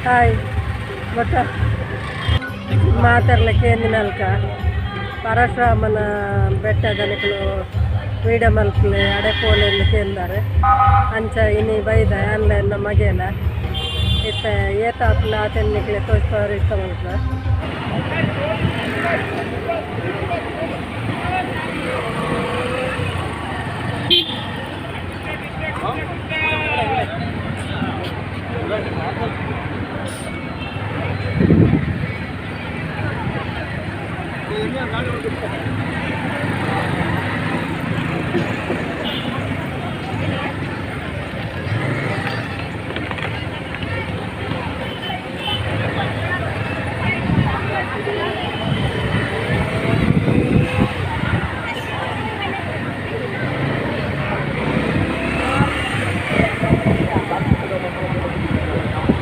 Hi ಗೊತ್ತ ಮಾತಾಡ್ಲಿಕ್ಕೆ ಏನಿನಲ್ಕ ಪರಶುರಾಮನ ಬೆಟ್ಟದನಿಗಳು ವೀಡಿಯೋ ಮಲ್ಪಲೆ ಅಡೆಪೋಲೆಂದು ಕೇಂದಾರೆ ಅಂಚ ಇನಿ ಬೈದ ಆನ್ಲೈನ್ ಮಗೆಲ ಇತ್ತ ಏತಾಪ್ಲ ತೆನ್ನಿಕ್ಲೆ ತೋರಿಸ್ತವ್ರು ಇಷ್ಟ ಮಲ್ಕ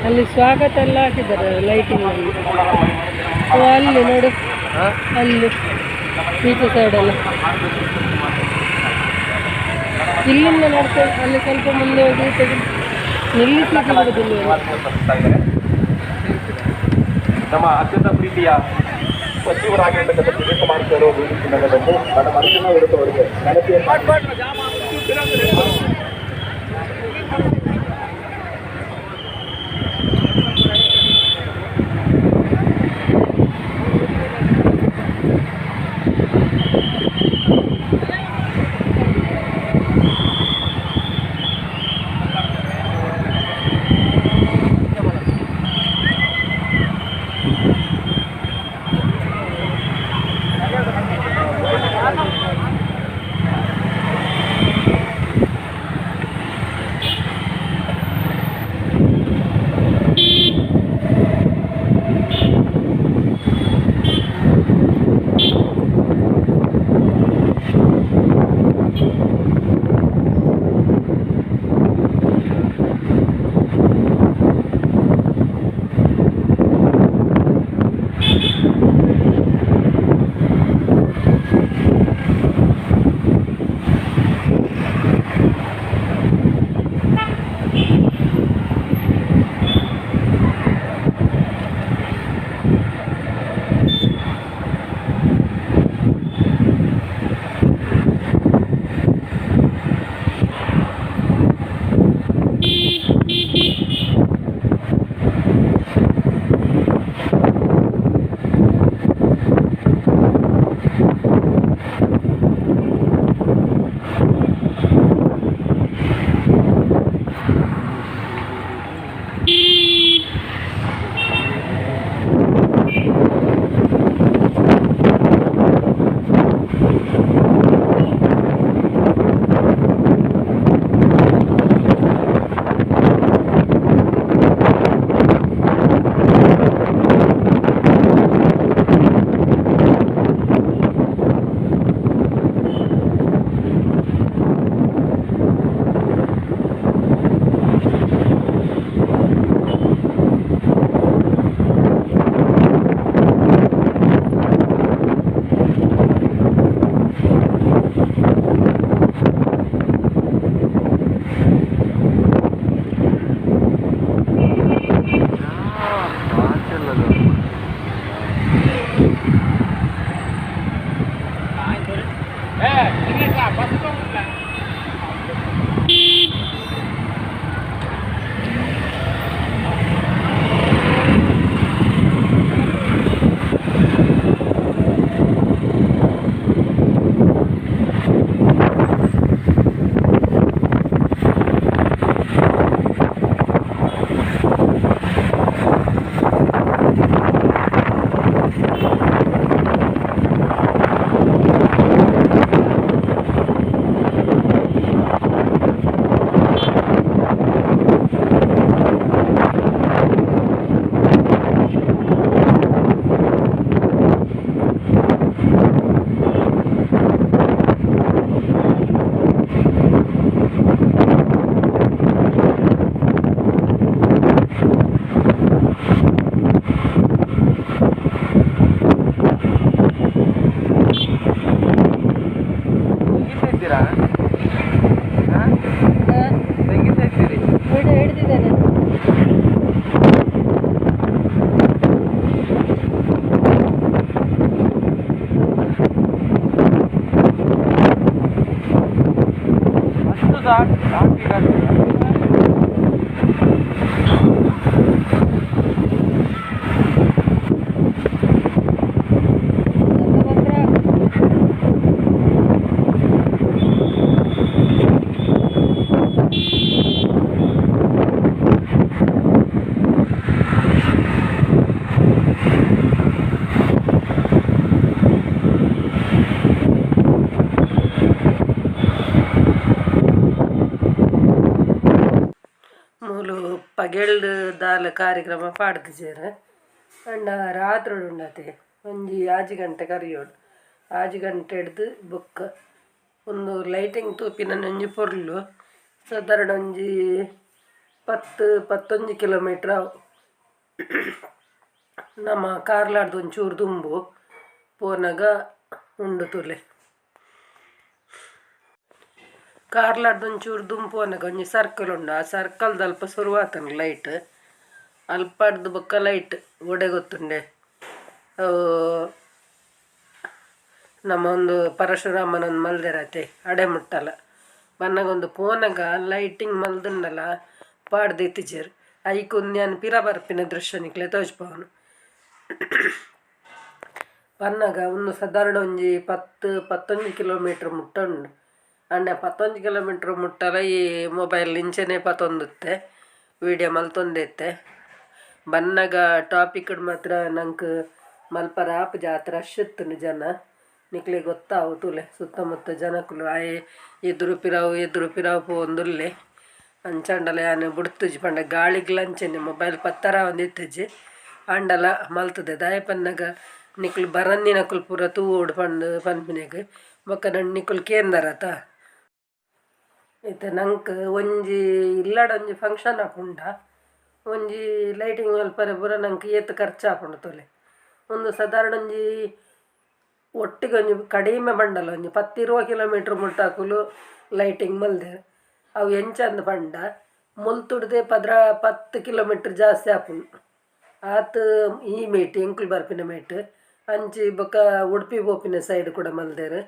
ಅಲ್ಲಿ ಸ್ವಾಗತ ಎಲ್ಲ ಹಾಕಿದ್ದಾರೆ ಲೈಟಿಂಗ್ ಅಲ್ಲಿ ನೋಡು ಅಲ್ಲಿ ಈಚೆ ಸೈಡಲ್ಲ ಇಲ್ಲಿಂದ ನೋಡ್ಕೊಂಡು ಅಲ್ಲಿ ಸ್ವಲ್ಪ ಮುಂದೆ ಹೋಗಿ ನಿಲ್ಲಿಸಲಿಕ್ಕೆ ಬಿಡುದಿಲ್ಲ. ನಮ್ಮ ಅತ್ಯಂತ ಪ್ರೀತಿಯ ಸಚಿವರಾಗಿರ್ತಕ್ಕಂಥ ಶಿವಕುಮಾರ್ ಸರ್ ನಗರದಲ್ಲಿ ನನ್ನ ಮನಸ್ಸಿನ ವಿರುದ್ಧವರಿಗೆ ಪಗೆಲ್ಡ್ ದಾಲ ಕಾರ್ಯಕ್ರಮ ಪಾಡ್ದಿಜೇರು ಅಂಡ ರಾತ್ರಿ ಉಂಡತೆ ಒಂಜಿ ಆಜಿ ಗಂಟೆ ಕರಿಯೋಡು ಆಜಿ ಗಂಟೆ ಹಿಡ್ದು ಬೊಕ್ಕ ಒಂದು ಲೈಟಿಂಗ್ ತೂಪಿನ ಒಂಜಿ ಪೊರ್ಲು ಸಾಧಾರಣ ಒಂಜಿ 10-11 ಕಿಲೋಮೀಟ್ರ್ ಅವು ನಮ್ಮ ಕಾರ್ಲಾರ್ದು ಒಂಚೂರು ದುಂಬು ಪೋನಾಗ ಉಂಡು ತುಲೆ ಕಾರ್ಲಾರ್ದು ಒಂಚೂರು ದುಂಬು ಪೋನಾಗ ಒಂಜಿ ಸರ್ಕಲ್ ಉಂಡು ಆ ಸರ್ಕಲ್ದ ಅಲ್ಪ ಶುರುವಾತನ ಲೈಟ್ ಅಲ್ಪಡ್ದು ಬೊಕ್ಕ ಲೈಟ್ ಒಡೆ ಗೊತ್ತುಂಡೆ ನಮ್ಮ ಒಂದು ಪರಶುರಾಮನೊಂದು ಮಲ್ದಿರತ್ತೆ ಅಡೆ ಮುಟ್ಟಲ್ಲ ಬನ್ನಗೊಂದು ಪೋನಾಗ ಲೈಟಿಂಗ್ ಮಲ್ದುಂಡಲ್ಲ ಪಾಡ್ದಿತ್ತಿಜೇರು ಐಕೊಂದು ಪಿರ ಬರ್ಪಿನ ದೃಶ್ಯ ನಿಕ್ಲೆ ತೋಜ್ಪವನು ಪನ್ನಗ ಒಂದು ಸಾಧಾರಣ ಒಂಜಿ 10-11 ಕಿಲೋಮೀಟ್ರ್ ಮುಟ್ಟ ಉಂಡು ಅಂಡ 11 ಕಿಲೋಮೀಟ್ರ್ ಮುಟ್ಟಲ ಈ ಮೊಬೈಲ್ ಇಂಚೆನೆ ಪತೊಂದುತ್ತೆ ವೀಡಿಯೋ ಮಲ್ತೊಂದೈತೆ ಬನ್ನಗ ಟಾಪಿಕ್ ಮಾತ್ರ ನಂಗೆ ಮಲ್ಪರ ಆಪ್ ಜಾತ್ರೆ ರಶ್ ಇತ್ತು ಜನ ನಿಕ್ಲೆ ಗೊತ್ತಾವು ತುಲೆ ಸುತ್ತಮುತ್ತ ಜನಕ್ಕಲು ಆಯೆ ಎದುರು ಪಿರಾವು ಪೋಂದುಲ್ಲೆ ಅಂಚಂಡಲ ಯಾನು ಬುಡ್ತುಜಿ ಪಂಡ ಗಾಳಿಗೆ ಲಂಚನೆ ಮೊಬೈಲ್ ಪತ್ತರ ಒಂದಿತ್ತಜಿ ಅಂಡಲ ಮಲ್ತದೆ ದಾಯ ಪನ್ನಗ ನಿಕ್ಲು ಬರನ್ನಿನಕುಲು ಪೂರ ತೂವೋಡು ಪಂಡು ಪನ್ಪಿನೆಗ್ ಬೊಕ್ಕ ನನ್ನ ನಿಕ್ಲು ಕೇಂದರತ ಇತ್ತೆ ನಂಗೆ ಒಂಜಿ ಇಲ್ಲಡ ಒಂಜಿ ಫಂಕ್ಷನ್ ಆಪುಂಡ ಒಂಜಿ ಲೈಟಿಂಗ್ ಮಲ್ಪರೆ ಪೂರ ನಂಗೆ ಏತ್ ಖರ್ಚು ಆಪುಂಡು ತೊಲೆ ಒಂದು ಸಾಧಾರಣ ಒಂಜಿ ಒಟ್ಟಿಗೆ ಒಂಜಿ ಕಡಿಮೆ ಬಂಡಲ ಒಂಜಿ 10-20 ಕಿಲೋಮೀಟ್ರ್ ಮುಟ್ಟಾಕುಲು ಲೈಟಿಂಗ್ ಮಲ್ದೆ ಅವು ಎಂಚಂದ ಪಂಡ ಮುಲ್ತುಡ್ದೆ 10 ಕಿಲೋಮೀಟ್ರ್ ಜಾಸ್ತಿ ಆಪುಂಡು ಆತು ಈ ಮೇಟ್ ಎಂಕುಲು ಬರ್ಪಿನ ಮೇಟ್ ಅಂಚಿ ಬೊಕ್ಕ ಉಡುಪಿ ಬೋಪಿನ ಸೈಡ್ ಕೂಡ ಮಲ್ದೇರು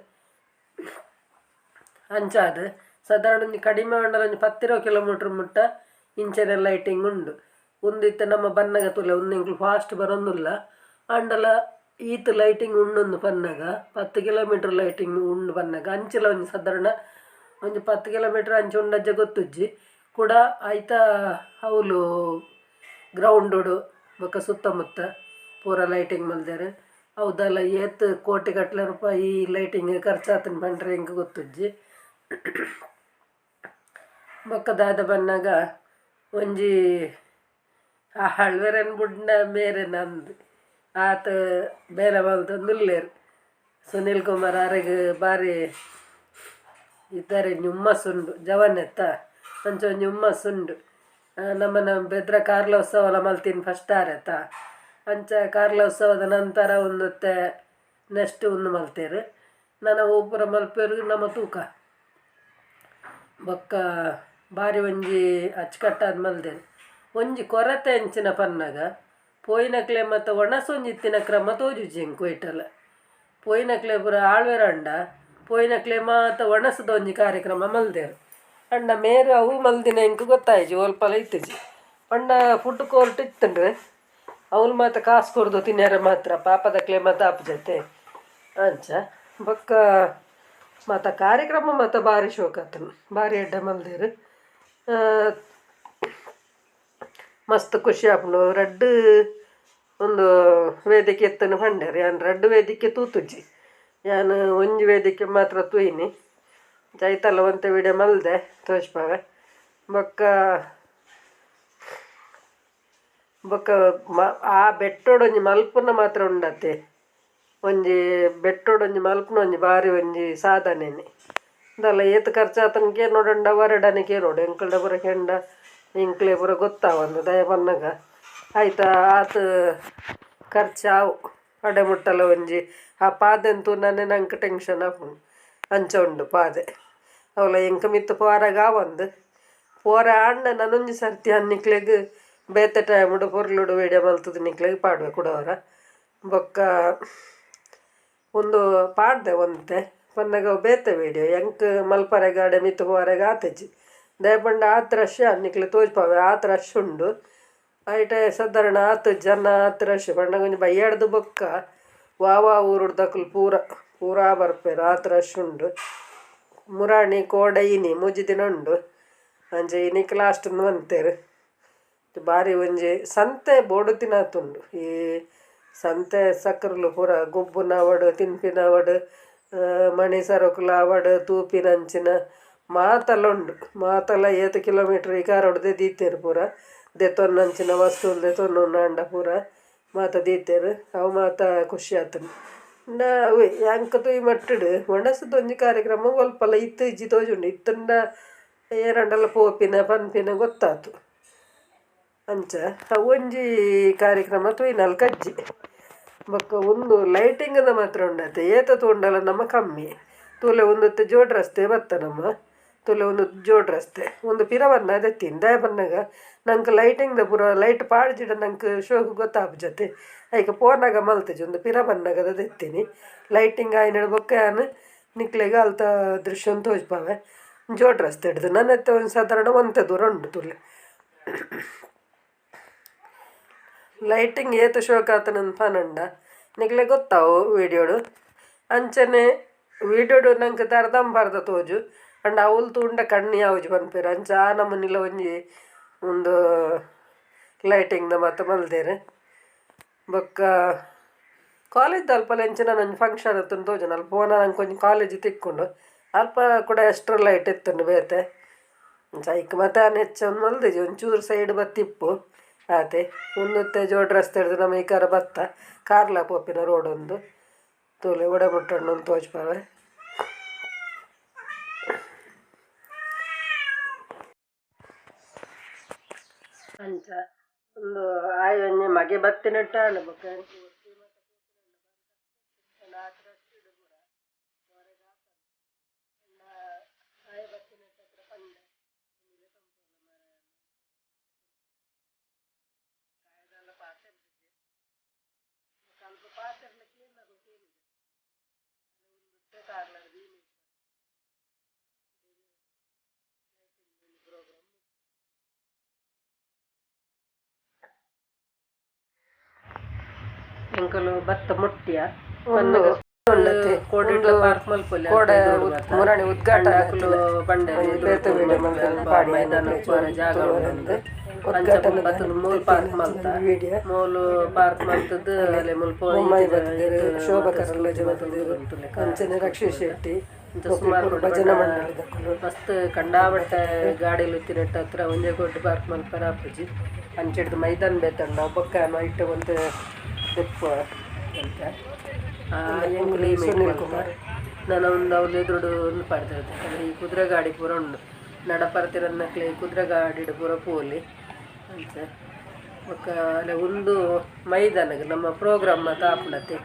ಅಂಚಾದ ಸಾಧಾರಣ ಒಂಜಿ ಕಡಿಮೆ ಬಂಡಲ ಒಂಜಿ 10-20 ಕಿಲೋಮೀಟ್ರ್ ಮುಟ್ಟ ಇಂಚನೆ ಲೈಟಿಂಗ್ ಉಂಡು ಒಂದಿತ್ತ ನಮ್ಮ ಬನ್ನಗ ತುಲೆ ಒಂದು ಎಂಕ್ಲು ಫಾಸ್ಟ್ ಬರೋಂದುಲ್ಲ ಅಂಡಲ ಈತ್ ಲೈಟಿಂಗ್ ಉಂಡೊಂದು ಪನ್ನಗ 10 ಕಿಲೋಮೀಟ್ರ್ ಲೈಟಿಂಗ್ ಉಂಡು ಪನ್ನಗ ಅಂಚಿಲ ಒಂಜಿ ಸಾಧಾರಣ ಒಂಜಿ 10 ಕಿಲೋಮೀಟ್ರ್ ಅಂಚೆ ಉಂಡಜ್ಜ ಗೊತ್ತುಜ್ಜಿ ಕೂಡ ಐತ ಅವಳು ಗ್ರೌಂಡೋಡು ಬೊಕ್ಕ ಸುತ್ತಮುತ್ತ ಪೂರ ಲೈಟಿಂಗ್ ಮಲ್ದೇರು ಹೌದಲ್ಲ ಏತ್ ಕೋಟಿಗಟ್ಟಲೆ ರೂಪಾಯಿ ಲೈಟಿಂಗ್ ಖರ್ಚಾತನ ಪಂಡ್ರೆ ಹೆಂಗೆ ಗೊತ್ತುಜ್ಜಿ ಬೊಕ್ಕ ದಾದ ಬನ್ನಾಗ ಒಂಜಿ ಆ ಹಳ್ವೆರನ್ ಬುಡ್ನ ಮೇರೆ ನಂದು ಆತ ಬೇರೆ ಮಲ್ತೊಂದುಲ್ಲೇರು ಸುನಿಲ್ ಕುಮಾರ್ ಆರೆಗ್ ಬಾರಿ ಇದ್ದಾರೆ ಹುಮ್ಮಸ್ಸುಂಡು ಜವನೆತ್ತ ಅಂಚ ಒಂಜಿ ಹುಮ್ಮಸ್ಸುಂಡು ನಮ್ಮನ ಬೆದ್ರ ಕಾರ್ಲೋತ್ಸವ ಮಲ್ತೀನಿ ಫಸ್ಟ್ ಆರೆತ ಅಂಚ ಕಾರ್ಲೋತ್ಸವದ ನಂತರ ಒಂದೊತ್ತೆ ನೆಕ್ಸ್ಟ್ ಒಂದು ಮಲ್ತೇರು ನನ್ನ ಪೂರ ಮಲ್ಪೇರು ನಮ್ಮ ತೂಕ ಬೊಕ್ಕ ಬಾರಿ ಒಂಜಿ ಅಚ್ಚುಕಟ್ಟಾದ ಮಲ್ದೇರು ಒಂಜಿ ಕೊರತೆ ಹೆಂಚಿನ ಪನ್ನಗ ಪೋಯಿನಕ್ಲೆ ಮತ್ತು ಒಣಸೊಂಜಿತ್ತಿನ ಕ್ರಮ ತೋಜುಜಿ ಹೆಂಗೆ ಕೊಯ್ಟಲ್ಲ ಪೋಯಿನಕ್ಲೆ ಪೂರ ಆಳ್ವೆರಂಡ ಪೋಯಿನಕ್ಲೆ ಮಾತ ಒಣಸದ ಒಂಜಿ ಕಾರ್ಯಕ್ರಮ ಮಲ್ದೇರು ಅಂಡ ಮೇರು ಅವು ಮಲ್ದಿನ ಹೆಂಗೆ ಗೊತ್ತಾಯ್ಜಿ ಒಲ್ಪಲ ಇತ್ತಜಿ ಪಂಡ ಫುಡ್ ಕೋರ್ಟ್ ಇತ್ತಂಡ್ರೆ ಅವ್ಲು ಮಾತ್ರ ಕಾಸು ಕೊಡ್ದು ತಿನ್ಯಾರ ಮಾತ್ರ ಪಾಪದಕ್ಲೆ ಮತ್ತು ಆಪ್ ಜೊತೆ ಅಂಚ ಬೊಕ್ಕ ಮತ್ತು ಕಾರ್ಯಕ್ರಮ ಮತ್ತು ಭಾರಿ ಶೋಕತ್ತನು ಭಾರಿ ಎಡ್ಡ ಮಲ್ದೇರು ಮಸ್ತ್ ಖುಷಿ ಆಪುಂಡು ರಡ್ಡ್ ಒಂದು ವೇದಿಕೆ ಎತ್ತನು ಪಂಡ್ಯಾರ ಯಾನು ರಡ್ಡ್ ವೇದಿಕೆ ತೂತುಜ್ಜಿ ಯಾನು ಒಂಜಿ ವೇದಿಕೆ ಮಾತ್ರ ತೂಯಿನಿ ಜೈತಲ್ಲ ಒಂತೆ ವಿಡಿಯೋ ಮಲ್ದೆ ತೋಜ್ಪಾವೆ ಬೊಕ್ಕ ಆ ಬೆಟ್ಟೋಡು ಒಂಜಿ ಮಲ್ಪುನ ಮಾತ್ರ ಉಂಡತೆ ಒಂಜಿ ಬೆಟ್ಟೋಡು ಒಂಜಿ ಮಲ್ಪುನ ಒಂಜಿ ಬಾರಿ ಒಂಜಿ ಸಾಧನೆನೆ ಅದಲ್ಲ ಏತ್ ಖರ್ಚಾತನಕ್ಕೆ ನೋಡಂಡ ವರಡನಿಕೆ ನೋಡು ಎಂಕಲ್ಡ ಪೂರ ಕೆಂಡ ಇಂಕ್ಲೆ ಪೂರ ಗೊತ್ತಾವಂದು ದಯ ಬನ್ನಗ ಆಯ್ತಾ ಆತ ಖರ್ಚಾವು ಅಡೆ ಮುಟ್ಟಲ ಒಂಜಿ ಆ ಪಾದೆಂತೂ ನಂಗೆ ಟೆನ್ಷನ್ ಆಪುಂಡು ಅಂಚ ಉಂಡು ಪಾದೆ ಅವಳ ಎಂಕ ಮಿತ್ತು ಪೋರಾಗ ಒಂದು ಪೋರ ಅಣ್ಣ ನಾನೊಂಜಿ ಸರ್ತಿ ಅನ್ನಿಕ್ಲೆಗ್ ಬೇತೆ ಟೈಮುಡು ಪೊರ್ಲುಡು ವಿಡಿಯೋ ಮಲ್ತದ ನಿಕ್ಲೆಗ್ ಪಾಡ್ವೆ ಕೊಡೋರ ಬೊಕ್ಕ ಒಂದು ಪಾಡ್ದೆ ಒಂತೆ ಪನ್ನಗ ಬೇತೆ ವಿಡಿಯೋ ಎಂಕ್ ಮಲ್ಪರೆ ಗಾಡೆ ಮಿತ್ತು ಪೋರಾಗ ಆತಜ್ಜಿ ದಯಪಂಡ ಆತ ರಶ್ ಅನ್ನಿಕ್ಲೆ ತೋಜ್ಪಾವೆ ಆತ ರಶ್ ಉಂಡು ಐಟ ಸಾಧಾರಣ ಆತು ಜನ ಆತು ರಶ್ ಪಂಡ ಒಂಜಿ ಬಯ್ಯಾಡ್ದು ಬೊಕ್ಕ ವಾವಾ ಊರುಡ್ದಕುಲು ಪೂರಾ ಬರ್ಪೇರು ಆತು ರಶ್ ಉಂಡು ಮುರಾಣಿ ಕೋಡೆ ಇನಿ ಮೂಜಿ ದಿನ ಉಂಡು ಅಂಚೆ ಇನಿಕ್ ಲಾಸ್ಟ್ ಅಂತೇರು ಬಾರಿ ಒಂಜಿ ಸಂತೆ ಬೋಡು ತಿನ್ನತುಂಡು ಈ ಸಂತೆ ಸಕ್ಕರ್ಲು ಪೂರ ಗೊಬ್ಬುನ ಅವಡು ತಿನ್ಪಿನ ಅವಡು ಮಣಿ ಸರಕುಲ ಅವಡು ತೂಪಿನಂಚಿನ ಮಾತಲ್ಲ ಉಂಡು ಮಾತಲ್ಲ 7 ಕಿಲೋಮೀಟ್ರ್ ಈ ಕಾರ್ ಹೊಡೆದೇ ದೀತೇರು ಪೂರ ದೆತೊನ್ನಂಚಿನ ವಸ್ತುಲು ದೆತೊನ್ನು ನಾಂಡ ಪೂರ ಮಾತ ದೀತೆರ್ ಅವು ಮಾತ ಖುಷಿ ಆತನು ನಾ ಅವೇ ಯಾಂಕ ತೂಯಿ ಮಟ್ಟಡು ಒಣಸದ ಒಂಜಿ ಕಾರ್ಯಕ್ರಮ ಒಲ್ಪಲ ಇತ್ತು ಇಜ್ಜಿ ತೋಜುಂಡು ಇತ್ತಂಡ ಏರಂಡಲ ಪೋಪಿನ ಪನ್ಪಿನ ಗೊತ್ತಾತು ಅಂಚ ಒಂಜಿ ಕಾರ್ಯಕ್ರಮ ತೂಯಿನಲ್ ಕಜ್ಜಿ ಬೊಕ್ಕ ಒಂದು ಲೈಟಿಂಗ್ದ ಮಾತ್ರ ಉಂಡತೆ ಏತ ತೂಂಡಲ ನಮ್ಮ ಕಮ್ಮಿ ತೂಲೆ ಒಂದೊತ್ತೆ ಜೋಡ್ ರಸ್ತೆ ಬತ್ತ ನಮ್ಮ ತೂಲೆ ಒಂದು ಜೋಡ್ ರಸ್ತೆ ಒಂದು ಪಿರ ಬನ್ನ ಅದೆತ್ತೀನಿ ದಯ ಬನ್ನಾಗ ನಂಗೆ ಲೈಟಿಂಗ್ದ ಪೂರ ಲೈಟ್ ಪಾಡ್ಜಿಡ ನಂಗೆ ಶೋಕು ಗೊತ್ತಾಪ ಜೊತೆ ಐಕ ಪೋನಾಗ ಮಲ್ತಜಿ ಒಂದು ಪಿರ ಬನ್ನಾಗ ಅದೆತ್ತೀನಿ ಲೈಟಿಂಗ್ ಆಯ್ನ ಬೊಕ್ಕ ಯಾನು ನಿಕ್ಲೆಗೆ ಅಲ್ತ ದೃಶ್ಯ ತೋಜ್ಪಾವೆ ಜೋಡ್ ರಸ್ತೆ ಹಿಡ್ದು ನನ್ನ ಎತ್ತ ಒಂದು ಸಾಧಾರಣ ಒಂತೆ ದೂರ ಉಂಡು ತುಲೆ ಲೈಟಿಂಗ್ ಏತು ಶೋಕ ಆತನಂದು ಪನಂಡ ನಿಕ್ಲೆ ಗೊತ್ತಾವು ವೀಡಿಯೋಡು ಅಂಚನೆ ವೀಡಿಯೋಡು ನಂಗೆ ತರ್ದಂಬಾರ್ದ ತೋಜು ಅಂಡ್ ಅವಳು ತುಂಡ ಕಣ್ಣು ಯಾವುದು ಪನ್ಪೇರ ಅಂಚ ಆ ನಮ್ಮನಿಲ್ಲ ಒಂಜಿ ಒಂದು ಲೈಟಿಂಗ್ದ ಮಾತು ಮಲ್ದೇರೆ ಬೊಕ್ಕ ಕಾಲೇಜ್ದ ಅಲ್ಪಲ್ಲ ಎಂಚಿನ ನನ್ನ ಫಂಕ್ಷನ್ ಎತ್ತುಂಡು ತೋಜನ ಅಲ್ಪ ಪೋನ ನಂಗೆ ಕೊಂಚ ಕಾಲೇಜ್ ತಿಕ್ಕೊಂಡು ಅಲ್ಪ ಕೂಡ ಎಕ್ಸ್ಟ್ರಾ ಲೈಟ್ ಎತ್ತುಂಡು ಬೇತೆ ಐಕ್ ಮತ್ತೆ ಹೆಚ್ಚು ಒಂದು ಮಲ್ದಿಜಿ ಒಂಚೂರು ಸೈಡ್ ಬತ್ತಿಪ್ಪು ಆತೆ ಒಂದೊತ್ತೆ ಜೋಡ್ ರಸ್ತೆ ಹಿಡಿದು ನಮ್ಮ ಈ ಕಾರ ಬತ್ತ ಕಾರ್ಲ ಪೋಪಿನ ರೋಡ್ ಒಂದು ತೋಲೆ ಒಡೆ ಮುಟ್ಟಣ್ಣು ಒಂದು ತೋಜ್ಪಾವೆ ಅಂಚ ಒಂದು ಆಯ್ ಒಂಜಿ ಮಗೆ ಬತ್ತಿನಿಟ್ಟ ಬೊಕ್ಕ ಎಂಕಲು ಭತ್ತ ಮುಟ್ಟಿಯ ಒಂದು ಕೋಡಿಡ್ಲ ಪಾರ್ಕ್ ಮಲ್ಪೊಲ್ಲೆ ಮುರಾಣಿ ಉದ್ಘಾಟನೆ ಬಂಡೆ ಮೈದಾನ ಜಾಗ ಉಂಡು ಅಂಚ ಬತ್ತದ ಮೂಲ್ ಪಾರ್ಕ್ ಮಲ್ತ ಮೂಲು ಪಾರ್ಕ್ ಮಲ್ತದ್ದು ಅಲೆ ಮುಲ್ಪ ಶೋಭಕರಲ್ಲ ಅಂಚನೆ ರಕ್ಷಿ ಶೆಟ್ಟಿ ಸುಮಾರು ಭಜನಾ ಮಂಡಳಿ ಮಸ್ತ್ ಕಂಡಾಬಟ್ಟ ಗಾಡಿಲು ಉತ್ತಿನಟ್ಟ ಹತ್ರ ಒಂದೇ ಕೋಟಿ ಪಾರ್ಕ್ ಮಲ್ಪರ ಅಪ್ಪುಜಿ ಅಂಚಿಡ್ದು ಮೈದಾನ ಬೇತಂಡ ಬೊಕ್ಕ ಇಟ್ಟು ಒಂದು ತೆಪ್ಪ ಅಂತ ಸುನೀಲ್ ಕುಮಾರ್ ನಾನು ಒಂದು ಅವ್ರ ಎದುರುಡು ಒಂದು ಪಡ್ದಿರ್ತೆ ಅಂದರೆ ಈ ಕುದುರೆ ಗಾಡಿ ಪೂರ ಉಂಡು ನಡಪರ್ತಿರನ್ನಕ್ಲೆ ಕುದುರೆ ಗಾಡಿ ಪೂರ ಪೋಲಿ ಅಂತ ಬೊಕ್ಕ ಅಲ್ಲ ಒಂದು ಮೈದಾನಗೆ ನಮ್ಮ ಪ್ರೋಗ್ರಾಮ್ ಮಾತ ಆಪುಣತೆ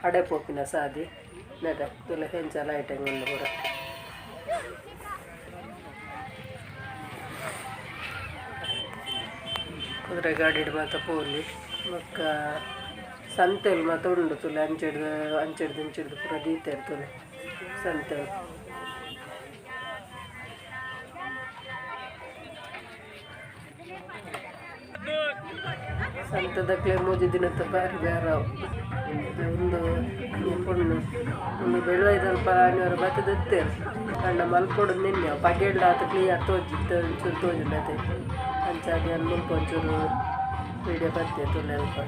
ಅಡೆ ಪೋಪಿನ ಸಾದಿ ನಡ ತುಲೆ ಹೆಂಚ ಲೈಟಿಂಗ್ ಒಂದು ಪೂರ ಕುದುರೆ ಗಾಡಿ ಮಾತ ಪೋಲಿ ಬೊಕ್ಕ ಸಂತೆಲ್ ಮಾತ ಉಂಡು ತುಲೆ ಅಂಚಿಡ್ದು ಪೂರ ದೀತೆ ತುಲೆ ಸಂತೆಲ್ ಸಂತದಕ್ಲೆ ಮೂಜಿ ದಿನದ ಬಾರಿ ಬೇರಾವು ಒಂದು ಪುಣ್ಣು ಒಂದು ಬೆಳವೈದಲ್ಪ ಆನೆಯವರು ಬತ್ತದತ್ತೇರು ಅಣ್ಣ ಮಲ್ಪೊಡು ನಿನ್ನೆ ಪಗೆಡ್ಲ ಆತ ಕ್ಲಿಯರ್ ತೋಜಿತ್ತು ಒಂಚೂರು ತೋಜಿಲ್ಲದೆ ಅಂಚಾಗಿ ಅಲ್ಲಿ ಮುಲ್ಪ ಒಂಚೂರು ವೀಡಿಯೋ ಬತ್ತೆ ತುಲೆ ಅಲ್ಪ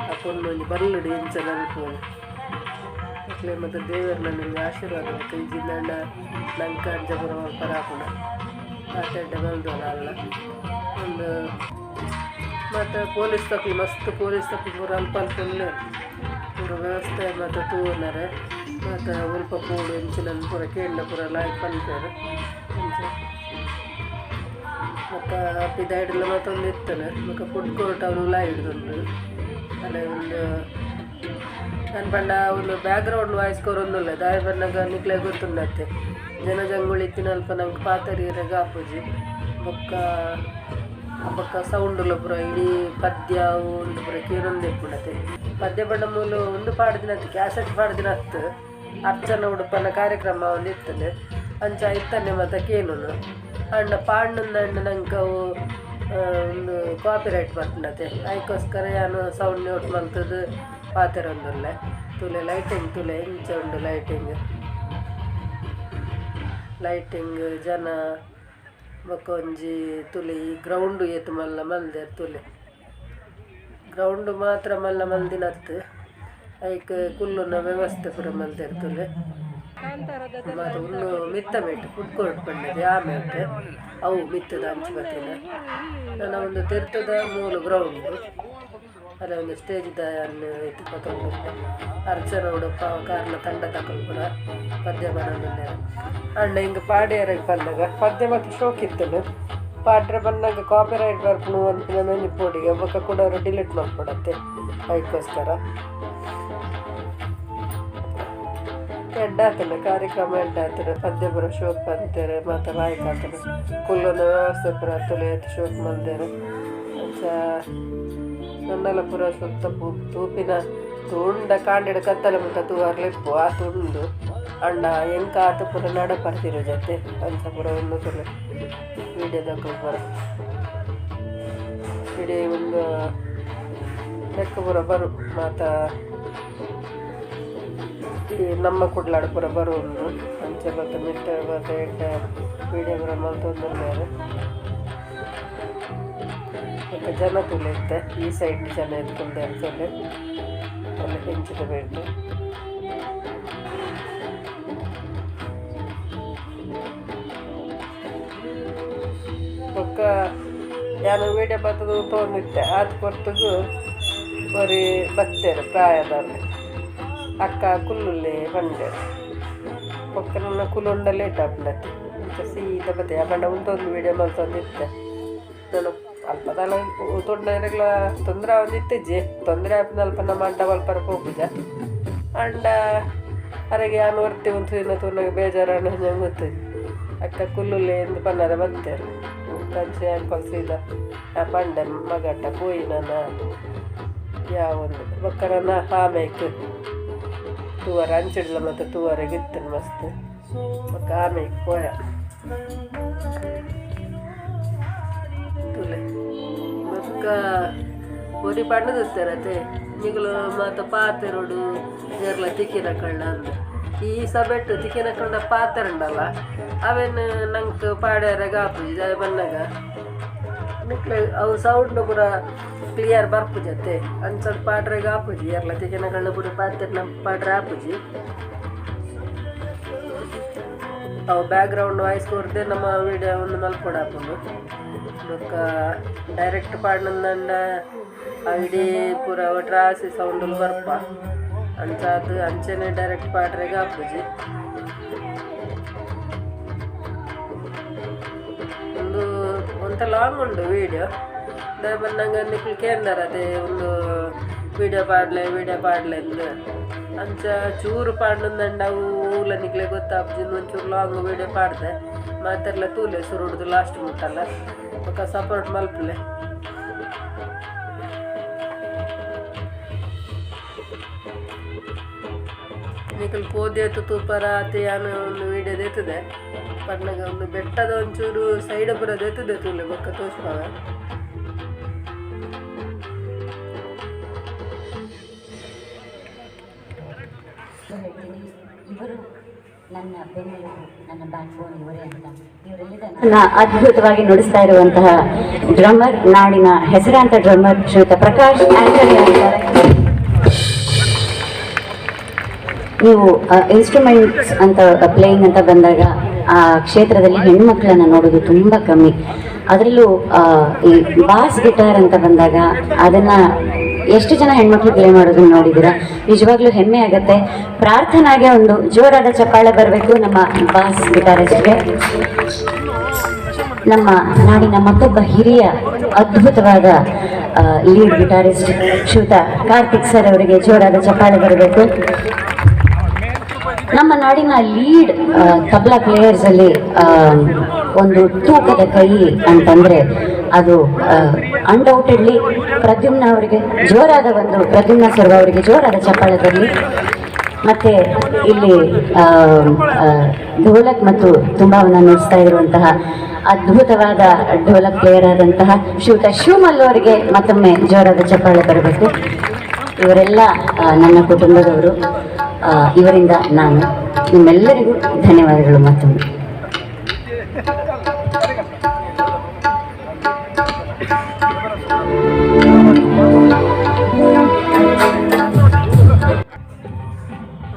ಆ ಪುಣ್ಣು ಒಂದು ಬಲ್ಲುಡಿ ಇಂಚನ ಅಲ್ಪೋದು ಅಕ್ಲೆ ಮತ್ತು ದೇವರು ನನಗೆ ಆಶೀರ್ವಾದ ಕೈಜಿಂದ ಅಣ್ಣ ನಂಗೆ ಅಂಜಪುರ ಪರಾಪುಣ ಆಟಡ್ಡ ಬಂದವಲ್ಲ ಅಲ್ಲ ಒಂದು ಮತ್ತು ಪೊಲೀಸ್ ತಪ್ಪಿ ಮಸ್ತ್ ಪೊಲೀಸ್ ತಪ್ಪಿ ಪೂರ ಅಲ್ಪ ಉಳ್ಳೆ ಪೂರ ವ್ಯವಸ್ಥೆ ಮತ್ತು ತೂನರೆ ಮತ್ತು ಉಲ್ಪ ಪೂಡು ಇಂಚಿನ ಪೂರ ಕೇಂದ್ರ ಪೂರ ಲಾಯ್ ಪಂಪೇರು ಮತ್ತು ಪಿದಾಯ್ಡಲ್ಲ ಮತ್ತೊಂದು ಇರ್ತಾನೆ ಮತ್ತು ಫುಡ್ ಕೋರ್ಟ್ ಅವರು ಲಾಯ್ ಹಿಡ್ದುಂಡು ಅಲ್ಲೇ ಒಂದು ನನ್ನ ಬಣ್ಣ ಒಂದು ಬ್ಯಾಕ್ಗ್ರೌಂಡ್ ವಾಯ್ಸ್ ಕೊರೊಂದುಲ್ಲ ದಾಯ ಬಣ್ಣಗ ನಿಕ್ಲೆ ಗೊತ್ತುಂಡತ್ತೆ ಜನ ಜಂಗುಳಿ ತಿನ್ನಲ್ಪ ನಂಗೆ ಪಾತರಿಯರಾಗ ಆಪುಜಿ ಬೊಕ್ಕ ಸೌಂಡುಲ ಪೂರ ಇಡೀ ಪದ್ಯ ಒಂದು ಪೂರ ಕೇರೊಂದು ಎಪ್ಪುಂಡತೆ ಪದ್ಯ ಬಣ್ಣ ಮೂಲು ಒಂದು ಪಾಡ್ದಿನತ್ತು ಕ್ಯಾಸೆಟ್ ಪಾಡ್ದಿನತ್ತು ಅರ್ಚನ ಉಡುಪನ ಕಾರ್ಯಕ್ರಮ ಒಂದು ಇರ್ತದೆ ಅಂಚ ಇತ್ತಾನೆ ಮತ್ತು ಕೇನುನು ಅಣ್ಣ ಪಾಡ್ನಂದ ಅಣ್ಣ ನಂಗೆ ಅವು ಒಂದು ಕಾಪಿ ರೈಟ್ ಬರ್ತದೆ ಅದಕ್ಕೋಸ್ಕರ ನಾನು ಸೌಂಡ್ ನೋಟ್ ಮಲ್ತದ್ದು ಪಾತೆರೊಂದುಲ್ಲೆ ತುಲೆ ಲೈಟಿಂಗ್ ತುಲೆ ಇಂಚ ಉಂಡು ಲೈಟಿಂಗ್ ಜನ ಬೊಕ್ಕ ಒಂಜಿ ತುಲೆ ಈ ಗ್ರೌಂಡು ಏತು ಮಲ್ಲ ಮಲ್ದೆರ್ ತುಲೆ ಗ್ರೌಂಡು ಮಾತ್ರ ಮಲ್ಲ ಮಲ್ದಿನತ್ತು ಐಕ್ ಕುಲ್ಲುನ ವ್ಯವಸ್ಥೆ ಪೂರ ಮಲ್ದೆರ್ ತುಲೆ ಮತ್ತು ಒಂದು ಮಿತ್ತ ಮೇಟು ಫುಡ್ ಕೋರ್ಟ್ ಬಂದಿದೆ ಆ ಮೇಟು ಅವು ಮಿತ್ತದ ಹಂಚಿ ಬರ್ತೀನಿ ನನ್ನ ಒಂದು ತೀರ್ಥದ ಮೂಲ ಗ್ರೌಂಡು ಅಲ್ಲ ಒಂದು ಸ್ಟೇಜ್ದ ಅಲ್ಲಿ ಇತ್ತು ತಗೊಂಡು ಅರ್ಚನ ಉಡುಪ ಕಾರಣ ತಂಡ ತಗೊಂಡು ಕೂಡ ಪದ್ಯ ಬಂದಿದ್ದೆ ಅಣ್ಣ ಹಿಂಗೆ ಪಾಡ್ಯಾರಿಗೆ ಬಂದಾಗ ಪದ್ಯ ಮತ್ತು ಶೋಕ್ ಇತ್ತು ಪಾಡ್ರೆ ಬಂದಾಗ ಕಾಪಿ ರೈಟ್ ಬರ್ಪು ಅಂತ ನೆನಪೋಡಿಗೆ ಒಬ್ಬ ಕೂಡ ಅವರು ಡಿಲೀಟ್ ಮಾಡ್ಬಿಡತ್ತೆ ಅದಕ್ಕೋಸ್ಕರ ಎಡ್ಡಾತನ ಕಾರ್ಯಕ್ರಮ ಎಡ್ಡಾತಾರೆ ಪದ್ಯ ಬರೋ ಶೋಕ್ ಅಂತಾರೆ ಮತ್ತು ಲಾಯ್ಕ್ ಆತಾರೆ ಕುಲ್ಲನ ವ್ಯವಸ್ಥೆ ಪುರ ತುಲೆ ಶೋಕ್ ಮಂದಿರ ನನ್ನೆಲ್ಲ ಪುರ ಸುತ್ತ ತೂಪಿನ ತುಂಡ ಕಾಂಡಿಡ ಕತ್ತಲೆ ಮುಟ್ಟ ತೂವರ್ಲಿಪ್ಪು ಆ ತುಂಡು ಅಂಡ ಎಂಕ ಆತ ಪುರ ನಡ ಬರ್ತಿರೋ ಜೊತೆ ಅಂತ ಪುರ ಒಂದು ತುಲೆ ವೀಡಿಯೋದಾಗ ಬರ ಇಡೀ ಒಂದು ಲೆಕ್ಕ ಪುರ ಬರು ಮತ್ತು ಈ ನಮ್ಮ ಕುಡ್ಲಾಡ ಪುರ ಬರು ಒಂದು ಅಂಚೆ ಮತ್ತು ಮಿಟ್ಟ ಮತ್ತು ಎಂಟ ವೀಡಿಯೋ ಬರ ಮಲ್ತೊಂದು ಬೇರೆ ಮತ್ತು ಜನ ತುಲೆ ಇತ್ತೆ ಈ ಸೈಡ್ ಜನ ಎತ್ಕೊಂಡೆ ಅಂತೇಳಿ ಅಲ್ಲಿ ಹೆಂಚಿದ ಬೇಕು ಒಕ್ಕ ಯಾರು ವೀಡಿಯೋ ಬರ್ತದು ತೊಗೊಂಡಿದ್ದೆ ಅದು ಕೊರ್ತಗೂ ಬರೀ ಬರ್ತೇನೆ ಪ್ರಾಯದಲ್ಲಿ ಅಕ್ಕ ಕುಲ್ಲುಲ್ಲೆ ಬಂದೆ ಒಕ್ಕ ನನ್ನ ಕುಲುಂಡ ಲೇಟ್ ಆಗ್ಲತ್ತೆ ಅಂತ ಸೀದಾ ಬತ್ತೆ ಯಾಕಂಡ ಒಂದು ವೀಡಿಯೋ ಮಲ್ತೊಂದಿತ್ತೆ ನಾನು ಅಲ್ಪದಲ್ಲ ತೊಂದರೆಗಳ ತೊಂದರೆ ಒಂದಿತ್ತಿಜ್ಜಿ ತೊಂದರೆ ಆಪಿನ ಅಲ್ಪ ನಮ್ಮ ಅಡ್ಡ ಬಲ್ಪರ ಹೋಗುಜ ಅಂಡ ಅರೆಗೆ ನಾನು ವರ್ತಿ ಒಂದು ಇನ್ನು ತುನಗೆ ಬೇಜಾರನ್ನು ಹಂಗೆ ಗೊತ್ತಿದ್ದೆ ಅಕ್ಕ ಕುಲ್ಲುಲ್ಲೆ ಎಂದು ಪನ್ನದ ಬರ್ತೇನೆ ಕಂಚೆ ಅನ್ಕೊಳ್ಸಿದ ಆ ಪಂಡ ಮಗಟ್ಟ ಪೋಯಿ ನನ್ನ ಯಾವೊಂದು ಬಕ್ಕರನ ಆಮೇಕ್ ತೂವರ ಅಂಚಿಡ್ಲ ಮತ್ತು ತೂವರೆಗೆ ಇತ್ತೇನೆ ಮಸ್ತ್ ಬಕ್ಕ ಆಮೇಕ್ ಪೋಯ ತುಲೆ ಬಕ್ಕ ಒರಿ ಪಣ್ಣದಿರ್ತಾರತೆ ನಿಗಲು ಮತ್ತು ಪಾತೆರೋಡು ಜರ್ಲ ತಿಕ್ಕಿನ ಕಳ್ಳ ಅಂದ ಈ ಸಬೆಟ್ಟು ತಿಕ್ಕಿನ ಕಂಡ ಪಾತ್ರೆ ಉಂಡಲ್ಲ ಅವೇನು ನಂಗೆ ಪಾಡ್ಯಾರಾಗ ಆಪುಜಿ ಅದು ಬಂದಾಗ ನಿಕ್ಲೆ ಅವು ಸೌಂಡ್ ಪೂರ ಕ್ಲಿಯರ್ ಬರ್ಪುಜತ್ತೆ ಅನ್ಸದ್ ಪಾಡ್ರೆಗೆ ಆಪುಜಿ ಎಲ್ಲ ತಿಕ್ಕಿನ ಕಳ್ಳ ಪೂರ ಪಾತ್ರೆ ನಮ್ಮ ಪಾಡ್ರೆ ಆಪುಜಿ ಅವು ಬ್ಯಾಕ್ಗ್ರೌಂಡ್ ವಾಯ್ಸ್ ಕೊರದೆ ನಮ್ಮ ವೀಡಿಯೋ ಒಂದು ಮಲ್ಕೊಡ ಹಾಕೋದು ಬೊಕ್ಕ ಡೈರೆಕ್ಟ್ ಪಾಡ್ನಂದ ಇಡೀ ಪೂರ ಟ್ರಾಸಿ ಸೌಂಡ್ ಬರ್ಪ ಅಂಚಾದು ಅಂಚೆನೆ ಡೈರೆಕ್ಟ್ ಪಾಡ್ರೆಗೆ ಆಪುಜಿ ಒಂದು ಒಂಥ ಲಾಂಗ್ ಉಂಡು ವೀಡಿಯೋ ಬಂದಂಗೆ ನಿಕ್ಲು ಕೇಂದ್ರ ಅದೇ ಒಂದು ವೀಡಿಯೋ ಪಾಡ್ಲೆ ಎಂದು ಅಂಚ ಚೂರು ಪಾಡ್ನಂದಂಡ ಊಲ ನಿಕ್ಲೆ ಗೊತ್ತಾಪುಜಿ ಒಂಚೂರು ಲಾಂಗ್ ವೀಡಿಯೋ ಪಾಡ್ದೆ ಮಾತೆಲ್ಲ ತೂಲೆ ಸುರುಡ್ದು ಲಾಸ್ಟ್ ಮುಟ್ಟಲ್ಲ ಒಕ್ಕ ಸಪೋರ್ಟ್ ಮಲ್ಪಲೆ ನಿಕಲ್ ಪೋದಿಯತ್ತು ತೂಪರ ಅತಿ ಯಾನು ಒಂದು ವೀಡಿಯೋ ದೇತದೆ ಪಟ್ನಾಗ ಒಂದು ಬೆಟ್ಟದ ಒಂಚೂರು ಸೈಡ್ ಪುರ ದೇತದೆ ತೂಲೆ ಬೊಕ್ಕ ತೋರಿಸ್ಪಾಗ ಅದ್ಭುತವಾಗಿ ನುಡಿಸ್ತಾ ಇರುವಂತಹ ಡ್ರಮ್ಮರ್, ನಾಡಿನ ಹೆಸರಾಂತ ಡ್ರಮ್ಮರ್ ಶ್ರೀಯುತ ಪ್ರಕಾಶ್ ಆಂಟನಿ ಅಂತಾರೆ. ನೀವು ಇನ್ಸ್ಟ್ರೂಮೆಂಟ್ಸ್ ಅಂತ ಪ್ಲೇಯಿಂಗ್ ಅಂತ ಬಂದಾಗ ಆ ಕ್ಷೇತ್ರದಲ್ಲಿ ಹೆಣ್ಮಕ್ಳನ್ನ ನೋಡೋದು ತುಂಬಾ ಕಮ್ಮಿ. ಅದರಲ್ಲೂ ಈ ಬಾಸ್ ಗಿಟಾರ್ ಅಂತ ಬಂದಾಗ ಅದನ್ನ ಎಷ್ಟು ಜನ ಹೆಣ್ಮಕ್ಳು ಪ್ಲೇ ಮಾಡೋದನ್ನ ನೋಡಿದ್ದೀರಾ? ನಿಜವಾಗ್ಲೂ ಹೆಮ್ಮೆ ಆಗತ್ತೆ. ಪ್ರಾರ್ಥನಾಗೆ ಒಂದು ಜೋರಾದ ಚಪ್ಪಾಳೆ ಬರಬೇಕು ನಮ್ಮ ಬಾಸ್ ಗಿಟಾರಿಸ್ಟ್ಗೆ. ನಮ್ಮ ನಾಡಿನ ಮತ್ತೊಬ್ಬ ಹಿರಿಯ ಅದ್ಭುತವಾದ ಲೀಡ್ ಗಿಟಾರಿಸ್ಟ್ ಶ್ರೀಯುತ ಕಾರ್ತಿಕ್ ಸರ್ ಅವರಿಗೆ ಜೋರಾದ ಚಪ್ಪಾಳೆ ಬರಬೇಕು. ನಮ್ಮ ನಾಡಿನ ಲೀಡ್ ತಬಲಾ ಪ್ಲೇಯರ್ಸ್ ಅಲ್ಲಿ ಒಂದು ತೂಕದ ಕೈ ಅಂತಂದ್ರೆ ಅದು ಅನ್ಡೌಟೆಡ್ಲಿ ಪ್ರದ್ಯುಮ್ನ ಅವರಿಗೆ ಜೋರಾದ ಒಂದು ಪ್ರದ್ಯುಮ್ನ ಸರ್ವ ಅವರಿಗೆ ಜೋರಾದ ಚಪ್ಪಾಳೆ ಬರಲಿ. ಮತ್ತೆ ಇಲ್ಲಿ ಢೋಲಕ್ ಮತ್ತು ತುಂಬಾವನ್ನ ನುಡಿಸ್ತಾ ಇರುವಂತಹ ಅದ್ಭುತವಾದ ಢೋಲಕ್ ಪ್ಲೇಯರ್ ಆದಂತಹ ಶ್ರೀಯುತ ಶಿವಮಲ್ಲು ಅವರಿಗೆ ಮತ್ತೊಮ್ಮೆ ಜೋರಾದ ಚಪ್ಪಾಳೆ ಬರಬೇಕು. ಇವರೆಲ್ಲ ನನ್ನ ಕುಟುಂಬದವರು. ಇವರಿಂದ ನಾನು ನಿಮ್ಮೆಲ್ಲರಿಗೂ ಧನ್ಯವಾದಗಳು ಮತ್ತೊಮ್ಮೆ.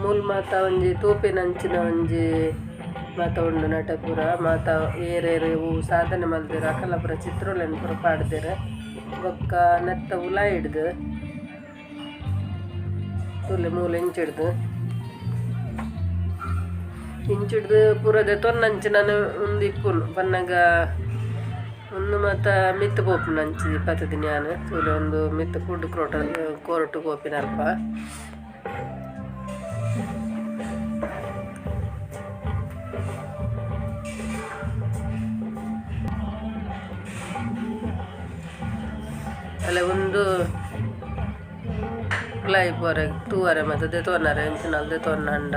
ಮೂಲ ಮಾತು ಮಾತ ಒಂಜಿ ತೂಪಿನಂಚಿನ ಒಂಜಿ ಮಾತ ಉಂಡು ನಟ ಪೂರ ಮಾತ ಏರೇರು ಸಾಧನೆ ಮಲ್ದೆರ್ ಅಕಲ ಪೂರ ಚಿತ್ರೊಲೆನ್ ಪೂರ ಪಾಡ್ದೆರ್ ಬೊಕ್ಕ ನೆತ್ತ ಉಲ ಹಿಡ್ದು ತುಲೆ ಮೂಲೆ ಇಂಚಿಡ್ದು ಪೂರದೆ ತೊನ್ನಂಚಿನ ಒಂದು ಇಪ್ಪುನು ಪನ್ನಗ ಒಂದು ಮಾತ ಮಿತ್ತು ಪೋಪುನ ಅಂಚಿ ಪತ್ತದಿ ನಾನು ತುಲೆ ಒಂದು ಮಿತ್ತು ಫುಡ್ ಕೋರ್ಟು ಪೋಪಿನ ಅಲ್ಪ ಅಲ್ಲ ಒಂದು ಲೈ ಪೊರೆ ತೂವರೆ ಮತ್ತು ದೆತೊನ್ನರೆ ಎಂಚಿನಲ್ ದೆತೊನ್ನ ಅಂಡ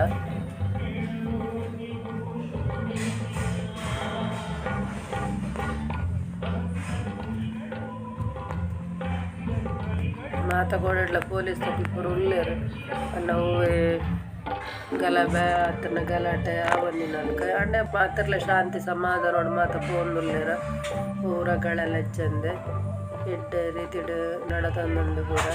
ಮಾತ ಕೊಡಡ್ಲ ಪೊಲೀಸ್ ತಪ್ಪಿಪುರು ಉಲ್ಲೇರು ನಾವು ಗಲಭೆ ಅತ್ತನ ಗಲಾಟೆ ಅವನ್ನಿನ ಅಂಡೆ ಮಾತ್ರಲ್ಲ ಶಾಂತಿ ಸಮಾಧಾನ ಮಾತ ಪೋಂದುಲ್ಲೇರ ಊರಗಳೆಲ್ಲ ಹೆಚ್ಚಂದೆ ಎಡ್ಡೆ ರೀತಿಡು ನಡತಂದು ಕೂಡ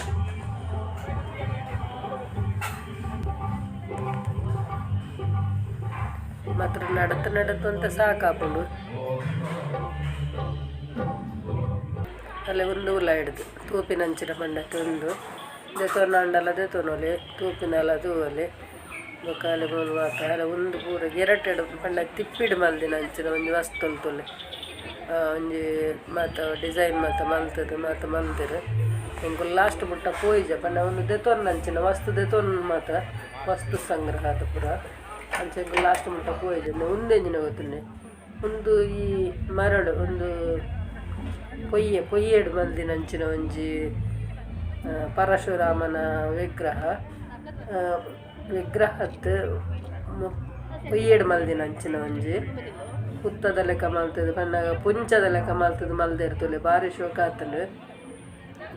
ಮಾತ್ರ ನಡತ ಸಾಕಾಪುಂಡು ಅಲ್ಲೇ ಒಂದು ಉಲ ಹಿಡ್ದು ತೂಪಿನಂಚಿನ ಪಂಡ ತುಂಡು ದೆತೊನ್ನ ಅಂಡಲ ದೆತೊನೊಲೆ ತೂಪಿನಲ ತೂವಲೆ ಬೊಕ್ಕಾಲೆ ಮೂಲ್ವಾಕ ಅಲ್ಲ ಒಂದು ಪೂರ ಗೆರಟೆಡು ಪಂಡ ತಿಪ್ಪಿಡು ಮಲ್ದಿನ ಅಂಚಿನ ಒಂಜಿ ವಸ್ತುಲ್ ತುಲೆ ಒಂಜಿ ಮಾತ ಡಿಸೈನ್ ಮಾತ ಮಲ್ತದು ಮಾತ ಮಲ್ತಿರು ಒಂದು ಲಾಸ್ಟ್ ಬುಟ್ಟ ಪೋಯ್ಜ ಪಂಡ ಒಂದು ದೆತೊನ್ನ ಅಂಚಿನ ವಸ್ತು ದೆತೊನ್ನ ಮಾತ ವಸ್ತು ಸಂಗ್ರಹ ಅದು ಪೂರ ಅಂಚೆ ಲಾಸ್ಟ್ ಮುಟ್ಟ ಪೋಯ್ಜ ಒಂದೆಂಜಿನ ಗೊತ್ತುಂಡೆ ಒಂದು ಈ ಮರಳು ಒಂದು ಪೊಯ್ಯೆಡು ಮಲ್ದಿನ ಅಂಚಿನ ಒಂಜಿ ಪರಶುರಾಮನ ವಿಗ್ರಹತ್ ಪೊಯ್ಯೆಡು ಮಲ್ದಿನ ಅಂಚಿನ ಒಂಜಿ ಹುತ್ತದ ಲೆಕ್ಕ ಮಲ್ತದು ಪನ್ನಾಗ ಪುಂಚದ ಲೆಕ್ಕ ಮಲ್ತದು ಮಲ್ದಿರ್ತುಲೆ ಭಾರಿ ಶೋಕ ಆತಂಡು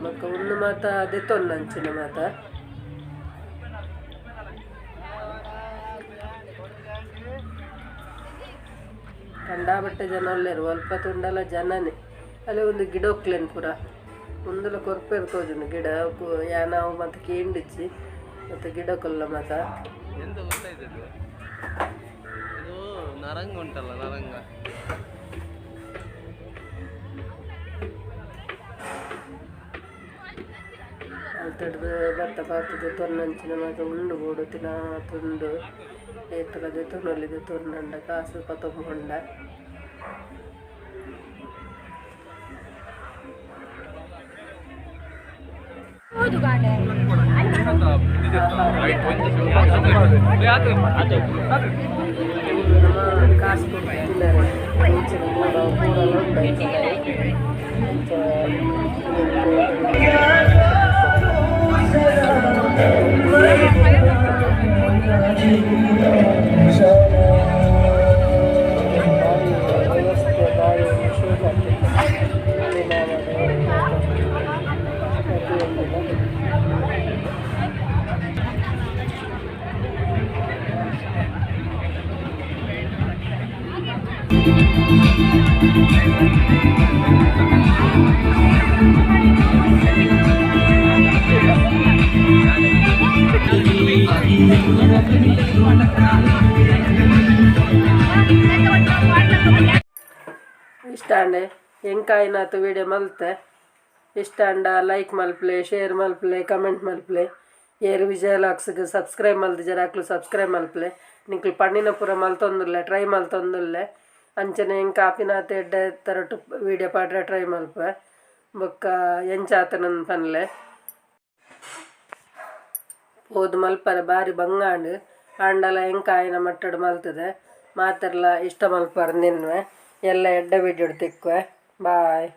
ಮಕ್ಕ ಒಂದು ಮಾತ ದೆತೊನ್ನ ಅಂಚಿನ ಮಾತ ಕಂಡಾಬಟ್ಟೆ ಜನ ಒಲ್ಲೇರು ಅಲ್ಪ ತುಂಡಲ ಜನನೇ ಅಲ್ಲೇ ಒಂದು ಗಿಡ ಒಕ್ಲೇನು ಪೂರ ಮುಂದಲ ಕೊರ್ಪೇರು ತೋಜುಂಡು ಗಿಡ ಯಾನಾವು ಮತ್ತು ಕೇಂಡಿಚ್ಚಿ ಮತ್ತು ಗಿಡ ಕೊಲ್ಲ ಮಾತ ಎಂತ ಗೊತ್ತಾಯ್ತು ಇದು ನರಂಗ ಉಂಟಲ್ಲ ನರಂಗ ಅಲ್ತಡ್ದು ಭತ್ತ ಬರ್ತದೆ ತೊನ್ನಂಚಿನ ಮಾತ ಉಂಡು ಬೋಡು ತಿನ್ನ ತುಂಡು ಏತರದೆ ತೊನ್ನೊಲಿದೆ ತೊನ್ನಂಡ ಕಾಸು ಪತೊಂಬೊಂಡ ಕಾಸು ಇಷ್ಟ ಅಂಡೆ ಎಂಕಾಯಿನಾತು ವಿಡಿಯೋ ಮಲ್ತೆ ಇಷ್ಟ ಅಂಡ ಲೈಕ್ ಮಲ್ಪ್ಲೆ ಶೇರ್ ಮಲ್ಪ್ಲೆ ಕಮೆಂಟ್ ಮಲ್ಪ್ಲೆ ಏರು ವಿಜಯ ಲಾಕ್ಸ್ಗೆ ಸಬ್ಸ್ಕ್ರೈಬ್ ಮಲ್ದು ಜರಾಕ್ಲು ಸಬ್ಸ್ಕ್ರೈಬ್ ಮಲ್ಪ್ಲೆ ನಿಂಕ್ಲು ಪಣ್ಣಿನ ಪೂರ ಮಲ್ತೊಂದುಲ್ಲೆ ಟ್ರೈ ಮಲ್ತೊಂದುಲ್ಲೆ ಅಂಚನೆ ಹೆಂಗೆ ಕಾಪಿನಾತ ಎಡ್ಡೆ ತರಟು ವೀಡಿಯೋ ಪಾಡ್ರೆ ಟ್ರೈ ಮಲ್ಪೆ ಬೊಕ್ಕ ಎಂಚಾತನನ್ ಪನ್ಲೆ ಹೋದ್ ಮಲ್ಪರೆ ಬಾರಿ ಬಂಗಾಂಡು ಅಂಡಲ ಎಂಕಾಯಿನ ಮಟ್ಟಡು ಮಲ್ತದೆ ಮಾತೆರ್ಲ ಇಷ್ಟ ಮಲ್ಪರ್ ನಿನ್ವೆ ಎಲ್ಲ ಎಡ್ಡೆ ವಿಡಿಯೋ ತಿಕ್ವೆ ಬಾಯ್.